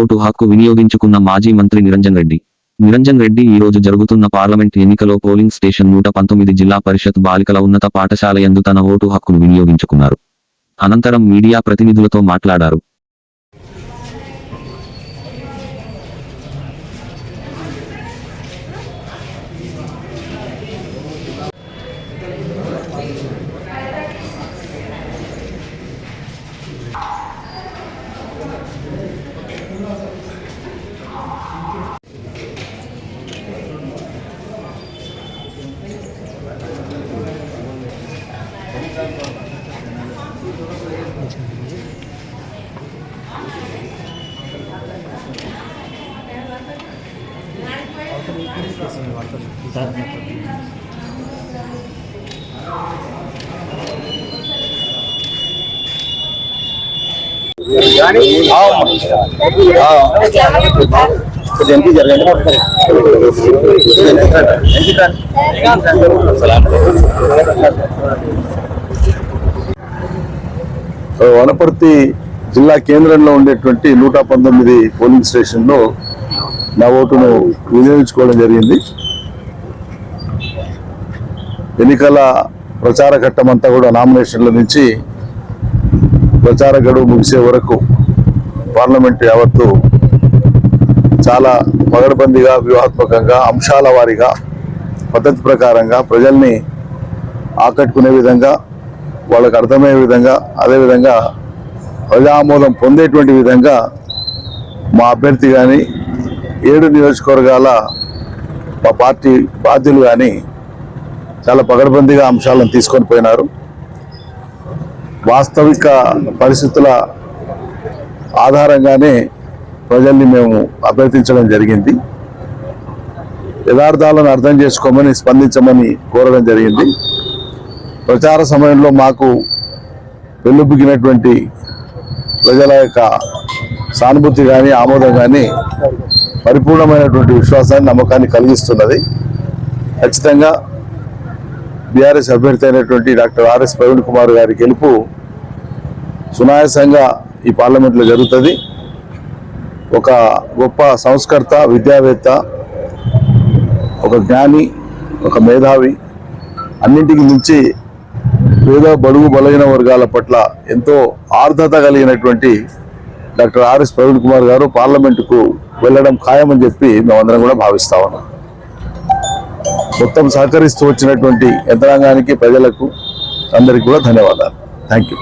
Vote హక్కు వినియోగించుకున్న మాజీ మంత్రి నిరంజన్ రెడ్డి ఈ రోజు జరుగుతున్న పార్లమెంట్ ఎన్నికలో పోలింగ్ స్టేషన్ 119 జిల్లా పరిషత్ బాలికల ఉన్నత పాఠశాల యందు తన ఓటు హక్కును వినియోగించుకున్నారు. అనంతరం మీడియా ప్రతినిధులతో మాట్లాడారు. వనపర్తి జిల్లా కేంద్రంలో ఉండేటువంటి 119 పోలింగ్ స్టేషన్లో నా ఓటును వినియోగించుకోవడం జరిగింది. ఎన్నికల ప్రచార ఘట్టమంతా కూడా నామినేషన్ల నుంచి ప్రచార గడువు ముగిసే వరకు పార్లమెంట్ యావత్తు చాలా పగడబందీగా, వ్యూహాత్మకంగా, అంశాల వారీగా, పద్ధతి ప్రకారంగా ప్రజల్ని ఆకట్టుకునే విధంగా, వాళ్ళకు అర్థమయ్యే విధంగా, అదేవిధంగా ప్రజా ఆమోదం పొందేటువంటి విధంగా మా అభ్యర్థి కానీ 7 నియోజకవర్గాల మా పార్టీ బాధ్యులు కానీ చాలా పగడబందీగా అంశాలను తీసుకొని పోయినారు. వాస్తవిక పరిస్థితుల ఆధారంగానే ప్రజల్ని మేము అభ్యర్థించడం జరిగింది. యథార్థాలను అర్థం చేసుకోమని, స్పందించమని కోరడం జరిగింది. ప్రచార సమయంలో మాకు వెల్లుబిగినటువంటి ప్రజల యొక్క సానుభూతి కానీ, ఆమోదం కానీ పరిపూర్ణమైనటువంటి విశ్వాసాన్ని, నమ్మకాన్ని కలిగిస్తున్నది. ఖచ్చితంగా బీఆర్ఎస్ అభ్యర్థి అయినటువంటి డాక్టర్ ఆర్ఎస్ ప్రవీణ్ కుమార్ గారి గెలుపు సునాయాసంగా ఈ పార్లమెంట్లో జరుగుతుంది. ఒక గొప్ప సంస్కర్త, విద్యావేత్త, ఒక జ్ఞాని, ఒక మేధావి, అన్నింటికి మించి పేద బడుగు బలహీన వర్గాల పట్ల ఎంతో ఆర్ద్రత కలిగినటువంటి డాక్టర్ ఆర్ఎస్ ప్రవీణ్ కుమార్ గారు పార్లమెంటుకు వెళ్ళడం ఖాయమని చెప్పి మేమందరం కూడా భావిస్తా ఉన్నాం. మొత్తం సహకరిస్తూ వచ్చినటువంటి యంత్రాంగానికి, ప్రజలకు అందరికీ కూడా ధన్యవాదాలు. Thank you.